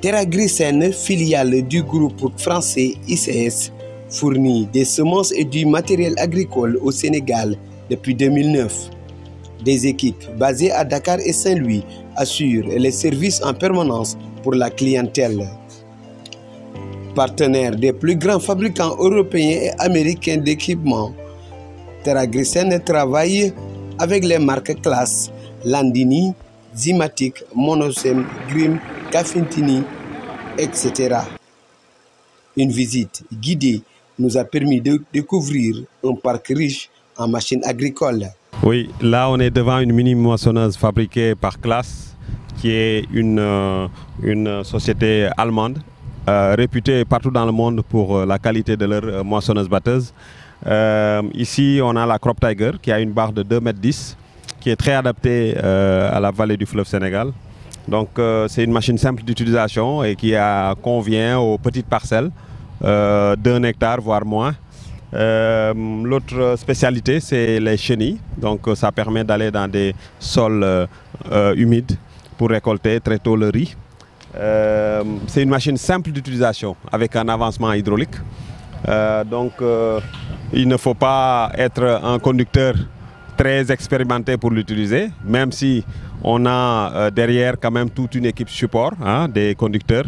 TerraGrisen, filiale du groupe français ICS, fournit des semences et du matériel agricole au Sénégal depuis 2009. Des équipes basées à Dakar et Saint-Louis assurent les services en permanence pour la clientèle. Partenaire des plus grands fabricants européens et américains d'équipements, TerraGrisen travaille avec les marques Claas, Landini, Zimatic, Monosem, Grimm, Cafintini, etc. Une visite guidée nous a permis de découvrir un parc riche en machines agricoles. Oui, là on est devant une mini moissonneuse fabriquée par Claas, qui est une société allemande réputée partout dans le monde pour la qualité de leur moissonneuse-batteuse. Ici on a la Crop Tiger qui a une barre de 2,10 m, qui est très adaptée à la vallée du fleuve Sénégal. Donc c'est une machine simple d'utilisation et qui convient aux petites parcelles d'1 hectare voire moins. L'autre spécialité c'est les chenilles, donc ça permet d'aller dans des sols humides pour récolter très tôt le riz. C'est une machine simple d'utilisation avec un avancement hydraulique. Il ne faut pas être un conducteur très expérimenté pour l'utiliser, même si on a derrière quand même toute une équipe support, des conducteurs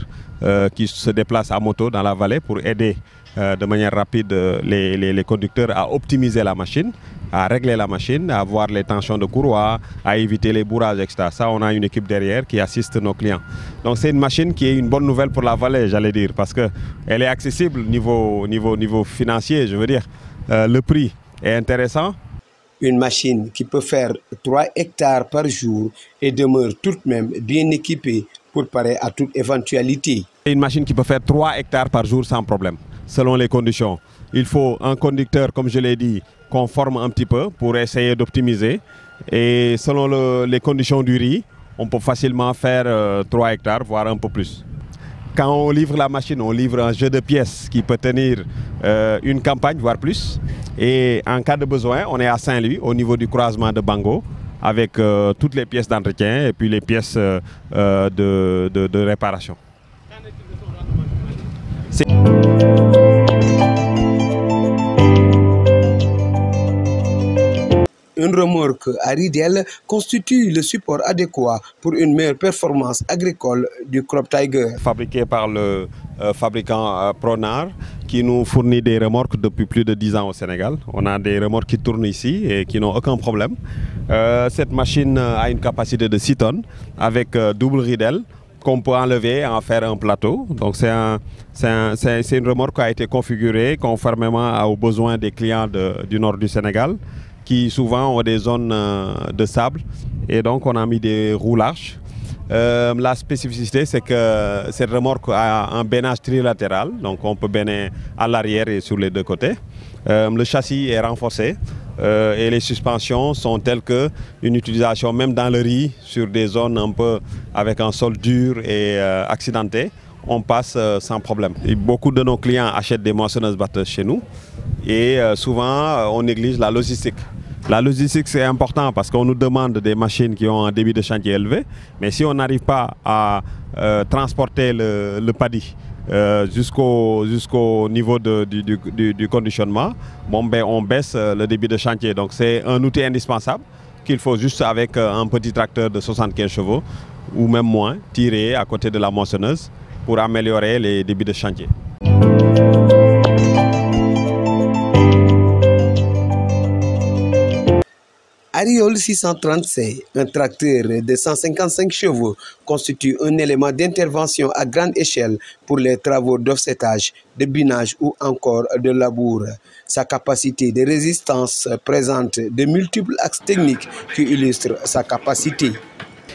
qui se déplacent à moto dans la vallée pour aider de manière rapide les conducteurs à optimiser la machine, à régler la machine, à voir les tensions de courroie, à éviter les bourrages, etc. Ça, on a une équipe derrière qui assiste nos clients. Donc c'est une machine qui est une bonne nouvelle pour la vallée, j'allais dire, parce qu'elle est accessible niveau financier, je veux dire. Le prix est intéressant. Une machine qui peut faire 3 hectares par jour et demeure tout de même bien équipée pour parer à toute éventualité. Une machine qui peut faire 3 hectares par jour sans problème, selon les conditions. Il faut un conducteur, comme je l'ai dit, qu'on forme un petit peu pour essayer d'optimiser. Et selon les conditions du riz, on peut facilement faire 3 hectares, voire un peu plus. Quand on livre la machine, on livre un jeu de pièces qui peut tenir une campagne, voire plus. Et en cas de besoin, on est à Saint-Louis, au niveau du croisement de Bango, avec toutes les pièces d'entretien et puis les pièces de réparation. Une remorque à ridelle constitue le support adéquat pour une meilleure performance agricole du Crop Tiger. Fabriqué par le fabricant Pronar, qui nous fournit des remorques depuis plus de 10 ans au Sénégal. On a des remorques qui tournent ici et qui n'ont aucun problème. Cette machine a une capacité de 6 tonnes avec double ridelle qu'on peut enlever et en faire un plateau. Donc c'est une remorque qui a été configurée conformément aux besoins des clients du nord du Sénégal, qui souvent ont des zones de sable, et donc on a mis des roues larges. La spécificité, c'est que cette remorque a un bénage trilatéral, donc on peut béner à l'arrière et sur les deux côtés. Le châssis est renforcé et les suspensions sont telles qu'une utilisation même dans le riz, sur des zones un peu avec un sol dur et accidenté, on passe sans problème. Et beaucoup de nos clients achètent des moissonneuses-batteuses chez nous et souvent on néglige la logistique. La logistique, c'est important parce qu'on nous demande des machines qui ont un débit de chantier élevé, mais si on n'arrive pas à transporter le paddy jusqu'au niveau du conditionnement, on baisse le débit de chantier. Donc c'est un outil indispensable qu'il faut juste avec un petit tracteur de 75 chevaux ou même moins tirer à côté de la moissonneuse pour améliorer les débits de chantier. Ariol 630C, un tracteur de 155 chevaux, constitue un élément d'intervention à grande échelle pour les travaux d'offsetage, de binage ou encore de labour. Sa capacité de résistance présente de multiples axes techniques qui illustrent sa capacité.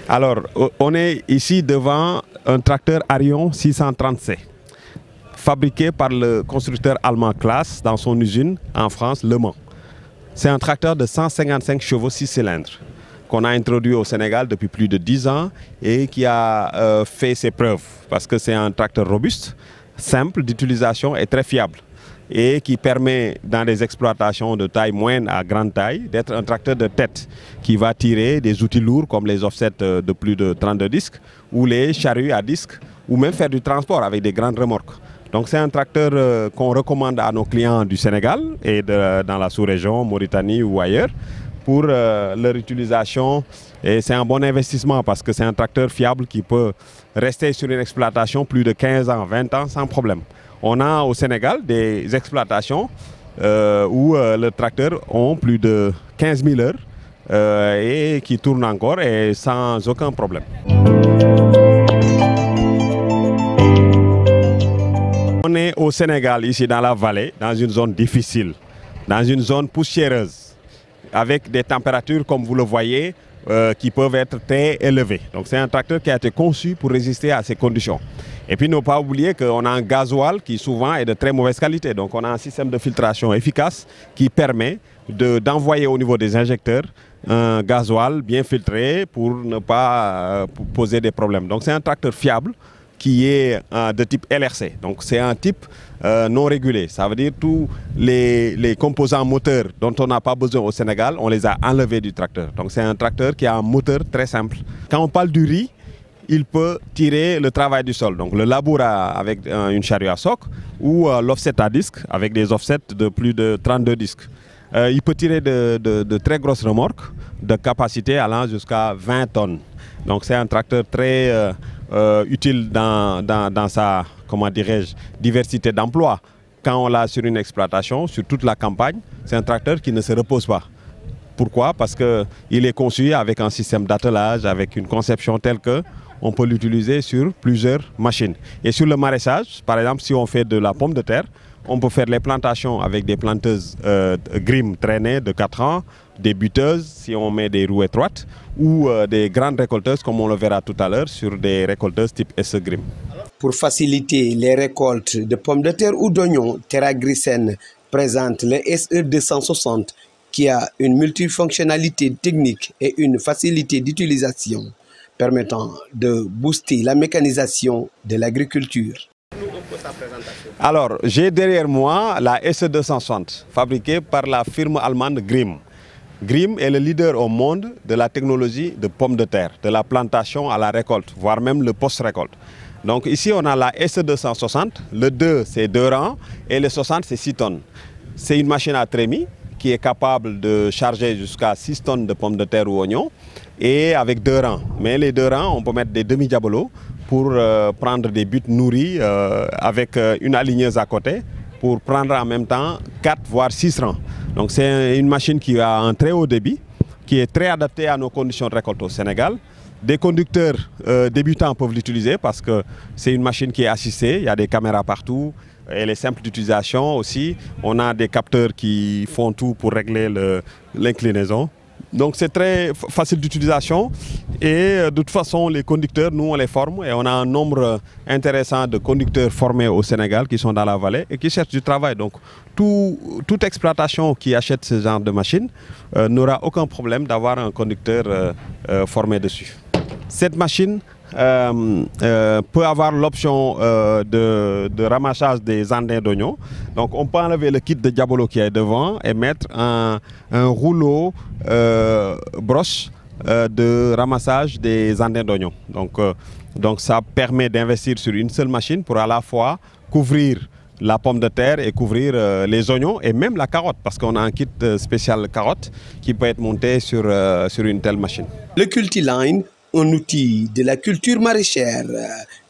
Alors, on est ici devant un tracteur Arion 630C, fabriqué par le constructeur allemand Claas dans son usine en France, Le Mans. C'est un tracteur de 155 chevaux 6 cylindres. qu'on a introduit au Sénégal depuis plus de 10 ans et qui a fait ses preuves parce que c'est un tracteur robuste, simple d'utilisation et très fiable et qui permet dans des exploitations de taille moyenne à grande taille d'être un tracteur de tête qui va tirer des outils lourds comme les offsets de plus de 32 disques ou les charrues à disques ou même faire du transport avec des grandes remorques. Donc c'est un tracteur qu'on recommande à nos clients du Sénégal et dans la sous-région, Mauritanie ou ailleurs pour leur utilisation et c'est un bon investissement parce que c'est un tracteur fiable qui peut rester sur une exploitation plus de 15 ans, 20 ans sans problème. On a au Sénégal des exploitations où les tracteurs ont plus de 15 000 heures et qui tournent encore et sans aucun problème. On est au Sénégal, ici dans la vallée, dans une zone difficile, dans une zone poussiéreuse, avec des températures, comme vous le voyez, qui peuvent être très élevées. Donc c'est un tracteur qui a été conçu pour résister à ces conditions. Et puis ne pas oublier qu'on a un gasoil qui souvent est de très mauvaise qualité. Donc on a un système de filtration efficace qui permet d'envoyer au niveau des injecteurs un gasoil bien filtré pour ne pas poser des problèmes. Donc c'est un tracteur fiable qui est de type LRC. Donc c'est un type non régulé. Ça veut dire tous les composants moteurs dont on n'a pas besoin au Sénégal, on les a enlevés du tracteur. Donc c'est un tracteur qui a un moteur très simple. Quand on parle du riz, il peut tirer le travail du sol. Donc le labour avec une charrue à soc ou l'offset à disque avec des offsets de plus de 32 disques. Il peut tirer de très grosses remorques de capacité allant jusqu'à 20 tonnes. Donc c'est un tracteur très utile dans sa, comment dirais-je, diversité d'emploi. Quand on l'a sur une exploitation, sur toute la campagne, c'est un tracteur qui ne se repose pas. Pourquoi? Parce qu'il est conçu avec un système d'attelage, avec une conception telle que on peut l'utiliser sur plusieurs machines. Et sur le maraîchage, par exemple, si on fait de la pomme de terre, on peut faire les plantations avec des planteuses Grimm traînées de 4 ans, des buteuses si on met des roues étroites ou des grandes récolteuses comme on le verra tout à l'heure sur des récolteuses type SE Grimm. Pour faciliter les récoltes de pommes de terre ou d'oignons, TerraGrycen présente le SE 260 qui a une multifonctionnalité technique et une facilité d'utilisation permettant de booster la mécanisation de l'agriculture. Alors, j'ai derrière moi la SE 260, fabriquée par la firme allemande Grimm. Grimm est le leader au monde de la technologie de pommes de terre, de la plantation à la récolte, voire même le post-récolte. Donc ici, on a la SE 260, le 2 c'est 2 rangs et le 60 c'est 6 tonnes. C'est une machine à trémie qui est capable de charger jusqu'à 6 tonnes de pommes de terre ou oignons et avec 2 rangs. Mais les 2 rangs, on peut mettre des demi-diabolos pour prendre des buts nourris avec une aligneuse à côté pour prendre en même temps 4 voire 6 rangs. Donc c'est une machine qui a un très haut débit, qui est très adaptée à nos conditions de récolte au Sénégal. Des conducteurs débutants peuvent l'utiliser parce que c'est une machine qui est assistée, il y a des caméras partout. Elle est simple d'utilisation aussi. On a des capteurs qui font tout pour régler l'inclinaison. Donc c'est très facile d'utilisation et de toute façon les conducteurs, nous on les forme et on a un nombre intéressant de conducteurs formés au Sénégal qui sont dans la vallée et qui cherchent du travail. Donc toute exploitation qui achète ce genre de machine n'aura aucun problème d'avoir un conducteur formé dessus. Cette machine peut avoir l'option de ramassage des andins d'oignons. Donc on peut enlever le kit de diabolo qui est devant et mettre un rouleau broche de ramassage des andins d'oignons. Donc ça permet d'investir sur une seule machine pour à la fois couvrir la pomme de terre et couvrir les oignons et même la carotte parce qu'on a un kit spécial carotte qui peut être monté sur une telle machine. Le Cultiline, un outil de la culture maraîchère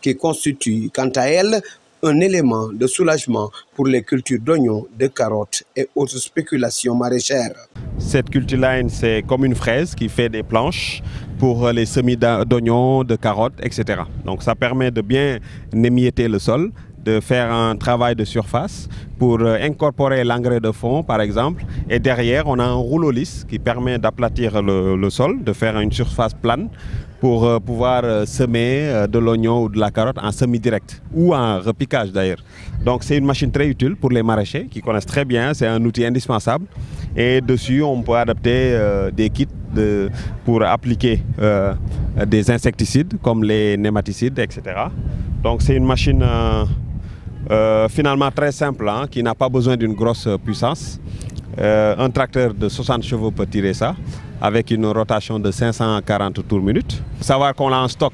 qui constitue quant à elle un élément de soulagement pour les cultures d'oignons, de carottes et autres spéculations maraîchères. Cette Cultiline, c'est comme une fraise qui fait des planches pour les semis d'oignons, de carottes, etc. Donc ça permet de bien émietter le sol, de faire un travail de surface pour incorporer l'engrais de fond par exemple. Et derrière, on a un rouleau lisse qui permet d'aplatir le sol, de faire une surface plane pour pouvoir semer de l'oignon ou de la carotte en semi-direct ou en repiquage d'ailleurs. Donc c'est une machine très utile pour les maraîchers qui connaissent très bien, c'est un outil indispensable. Et dessus, on peut adapter des kits pour appliquer des insecticides comme les nématicides, etc. Donc c'est une machine finalement très simple, hein, qui n'a pas besoin d'une grosse puissance. Un tracteur de 60 chevaux peut tirer ça avec une rotation de 540 tours minute. Savoir qu'on l'a en stock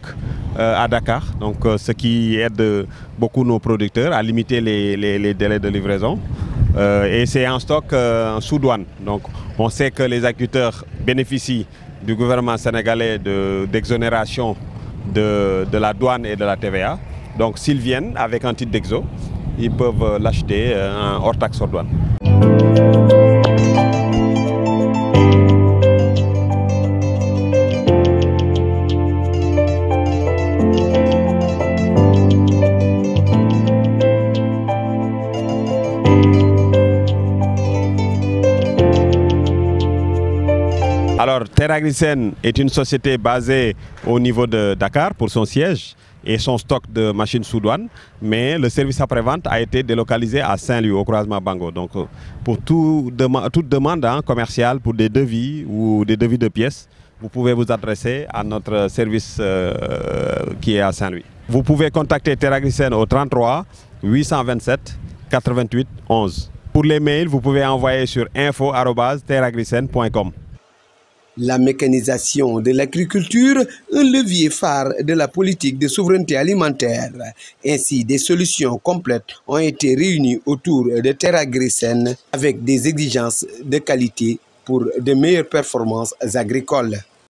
à Dakar, donc ce qui aide beaucoup nos producteurs à limiter les délais de livraison. Et c'est en stock sous douane. Donc on sait que les agriculteurs bénéficient du gouvernement sénégalais d'exonération de la douane et de la TVA. Donc s'ils viennent avec un titre d'exo, ils peuvent l'acheter hors taxe sur douane. Alors, TerraAgriSen est une société basée au niveau de Dakar pour son siège et son stock de machines sous douane, mais le service après-vente a été délocalisé à Saint-Louis, au croisement Bango. Donc, pour toute demande commerciale, pour des devis ou des devis de pièces, vous pouvez vous adresser à notre service qui est à Saint-Louis. Vous pouvez contacter TerraAgriSen au 33 827 88 11. Pour les mails, vous pouvez envoyer sur info@terragrisen.com. La mécanisation de l'agriculture, un levier phare de la politique de souveraineté alimentaire. Ainsi, des solutions complètes ont été réunies autour de TerraAgriSen avec des exigences de qualité pour de meilleures performances agricoles.